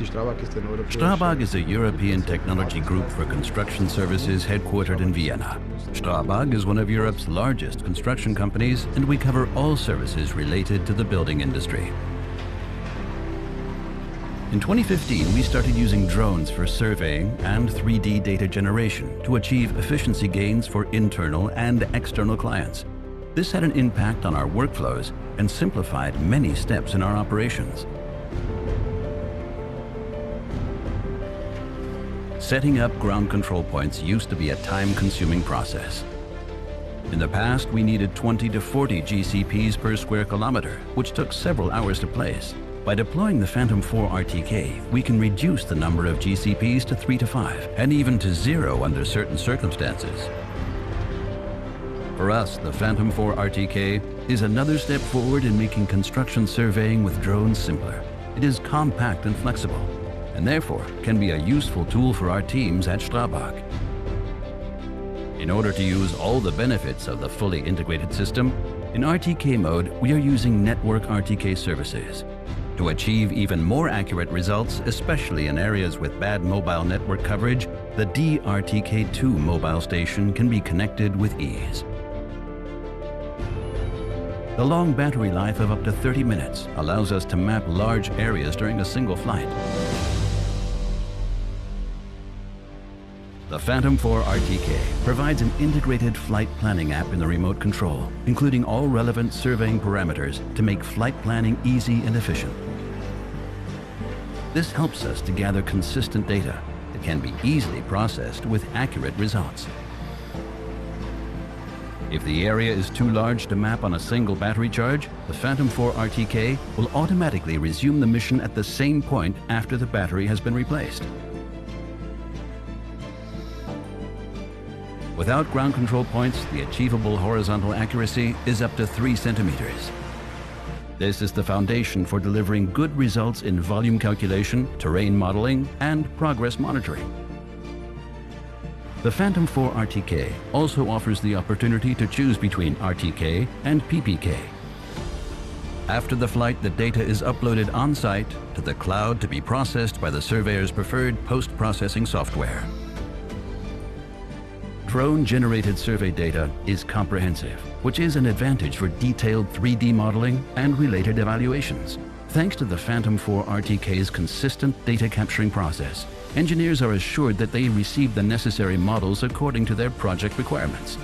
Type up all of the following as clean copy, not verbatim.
Strabag is a European technology group for construction services headquartered in Vienna. Strabag is one of Europe's largest construction companies, and we cover all services related to the building industry. In 2015, we started using drones for surveying and 3D data generation to achieve efficiency gains for internal and external clients. This had an impact on our workflows and simplified many steps in our operations. Setting up ground control points used to be a time-consuming process. In the past, we needed 20 to 40 GCPs per square kilometer, which took several hours to place. By deploying the Phantom 4 RTK, we can reduce the number of GCPs to 3 to 5, and even to 0 under certain circumstances. For us, the Phantom 4 RTK is another step forward in making construction surveying with drones simpler. It is compact and flexible, and therefore can be a useful tool for our teams at Strabag. In order to use all the benefits of the fully integrated system, in RTK mode, we are using network RTK services. To achieve even more accurate results, especially in areas with bad mobile network coverage, the D-RTK2 mobile station can be connected with ease. The long battery life of up to 30 minutes allows us to map large areas during a single flight. The Phantom 4 RTK provides an integrated flight planning app in the remote control, including all relevant surveying parameters to make flight planning easy and efficient. This helps us to gather consistent data that can be easily processed with accurate results. If the area is too large to map on a single battery charge, the Phantom 4 RTK will automatically resume the mission at the same point after the battery has been replaced. Without ground control points, the achievable horizontal accuracy is up to 3 centimeters. This is the foundation for delivering good results in volume calculation, terrain modeling, and progress monitoring. The Phantom 4 RTK also offers the opportunity to choose between RTK and PPK. After the flight, the data is uploaded on-site to the cloud to be processed by the surveyor's preferred post-processing software. Drone-generated survey data is comprehensive, which is an advantage for detailed 3D modeling and related evaluations. Thanks to the Phantom 4 RTK's consistent data capturing process, engineers are assured that they receive the necessary models according to their project requirements.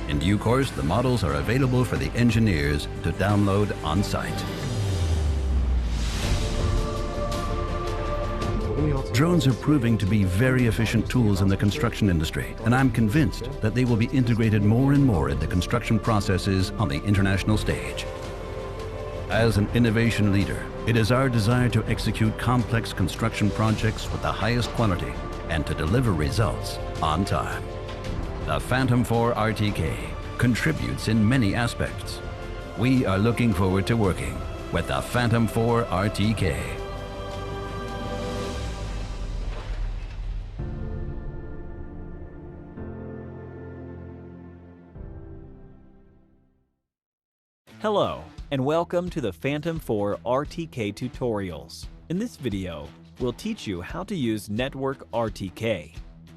In due course, the models are available for the engineers to download on-site. Drones are proving to be very efficient tools in the construction industry, and I'm convinced that they will be integrated more and more into construction processes on the international stage. As an innovation leader, it is our desire to execute complex construction projects with the highest quality and to deliver results on time. The Phantom 4 RTK contributes in many aspects. We are looking forward to working with the Phantom 4 RTK. Hello, and welcome to the Phantom 4 RTK tutorials. In this video, we'll teach you how to use Network RTK.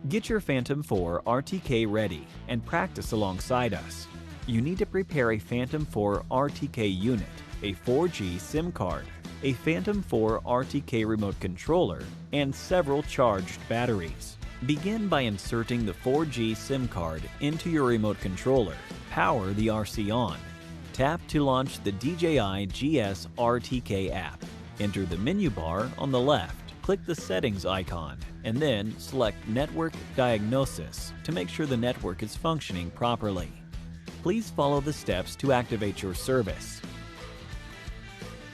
Get your Phantom 4 RTK ready and practice alongside us. You need to prepare a Phantom 4 RTK unit, a 4G SIM card, a Phantom 4 RTK remote controller, and several charged batteries. Begin by inserting the 4G SIM card into your remote controller. Power the RC on. Tap to launch the DJI RTK app. Enter the menu bar on the left. Click the settings icon and then select Network Diagnosis to make sure the network is functioning properly. Please follow the steps to activate your service.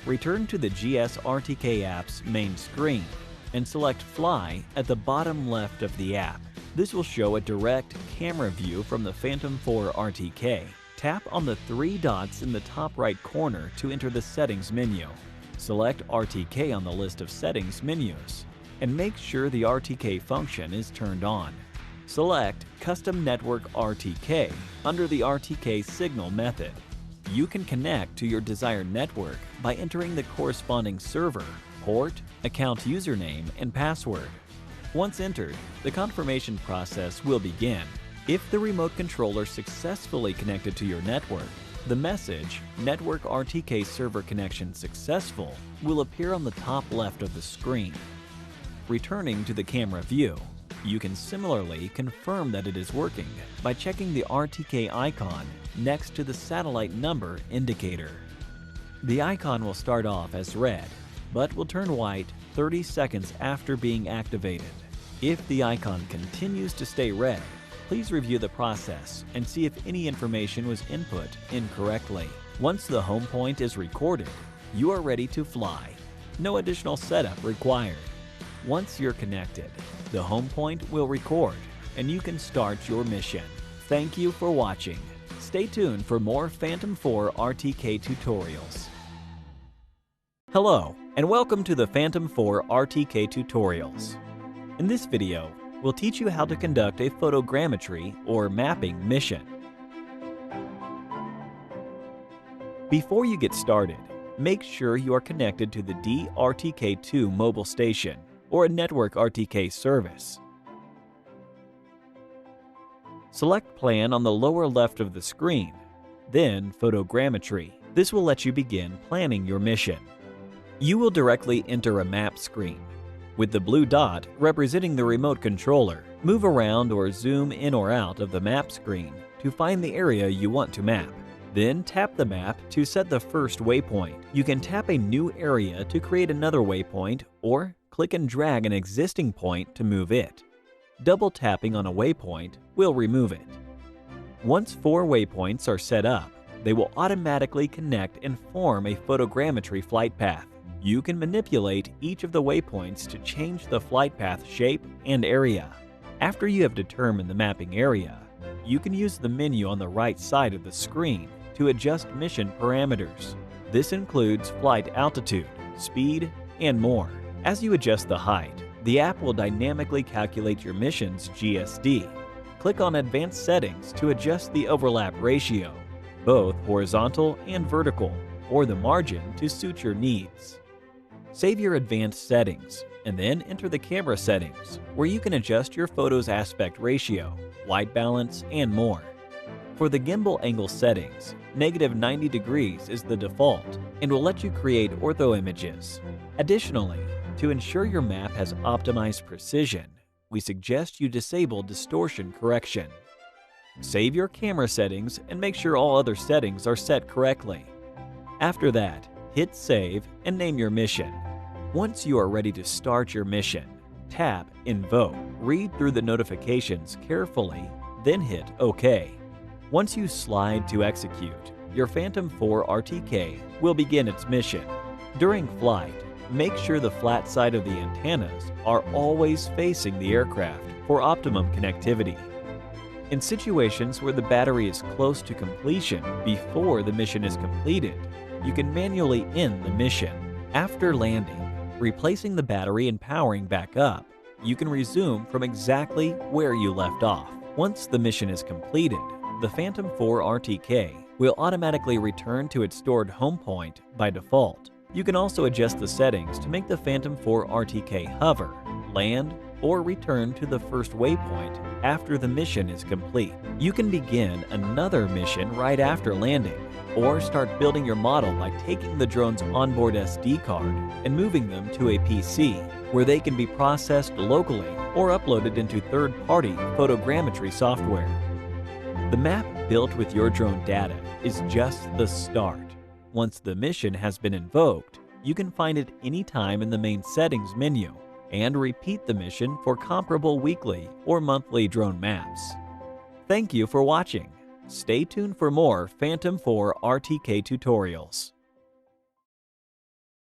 Return to the RTK app's main screen and select Fly at the bottom left of the app. This will show a direct camera view from the Phantom 4 RTK. Tap on the 3 dots in the top right corner to enter the settings menu. Select RTK on the list of settings menus and make sure the RTK function is turned on. Select Custom Network RTK under the RTK signal method. You can connect to your desired network by entering the corresponding server, port, account username, and password. Once entered, the confirmation process will begin. If the remote controller successfully connected to your network, the message, Network RTK Server Connection Successful, will appear on the top left of the screen. Returning to the camera view, you can similarly confirm that it is working by checking the RTK icon next to the satellite number indicator. The icon will start off as red, but will turn white 30 seconds after being activated. If the icon continues to stay red, please review the process and see if any information was input incorrectly. Once the home point is recorded, you are ready to fly. No additional setup required. Once you're connected, the home point will record and you can start your mission. Thank you for watching. Stay tuned for more Phantom 4 RTK tutorials. Hello, and welcome to the Phantom 4 RTK tutorials. In this video, we'll teach you how to conduct a photogrammetry or mapping mission. Before you get started, make sure you are connected to the D-RTK2 mobile station or a network RTK service. Select Plan on the lower left of the screen, then Photogrammetry. This will let you begin planning your mission. You will directly enter a map screen. With the blue dot representing the remote controller, move around or zoom in or out of the map screen to find the area you want to map. Then tap the map to set the first waypoint. You can tap a new area to create another waypoint or click and drag an existing point to move it. Double tapping on a waypoint will remove it. Once 4 waypoints are set up, they will automatically connect and form a photogrammetry flight path. You can manipulate each of the waypoints to change the flight path shape and area. After you have determined the mapping area, you can use the menu on the right side of the screen to adjust mission parameters. This includes flight altitude, speed, and more. As you adjust the height, the app will dynamically calculate your mission's GSD. Click on Advanced Settings to adjust the overlap ratio, both horizontal and vertical, or the margin to suit your needs. Save your advanced settings, and then enter the camera settings, where you can adjust your photo's aspect ratio, white balance, and more. For the gimbal angle settings, -90 degrees is the default and will let you create ortho images. Additionally, to ensure your map has optimized precision, we suggest you disable distortion correction. Save your camera settings and make sure all other settings are set correctly. After that, hit Save and name your mission. Once you are ready to start your mission, tap Invoke. Read through the notifications carefully, then hit OK. Once you slide to execute, your Phantom 4 RTK will begin its mission. During flight, make sure the flat side of the antennas are always facing the aircraft for optimum connectivity. In situations where the battery is close to completion before the mission is completed, you can manually end the mission. After landing, replacing the battery and powering back up, you can resume from exactly where you left off. Once the mission is completed, the Phantom 4 RTK will automatically return to its stored home point by default. You can also adjust the settings to make the Phantom 4 RTK hover, land, or return to the first waypoint after the mission is complete. You can begin another mission right after landing, or start building your model by taking the drone's onboard SD card and moving them to a PC, where they can be processed locally or uploaded into third-party photogrammetry software. The map built with your drone data is just the start. Once the mission has been invoked, you can find it anytime in the main settings menu and repeat the mission for comparable weekly or monthly drone maps. Thank you for watching. Stay tuned for more Phantom 4 RTK tutorials.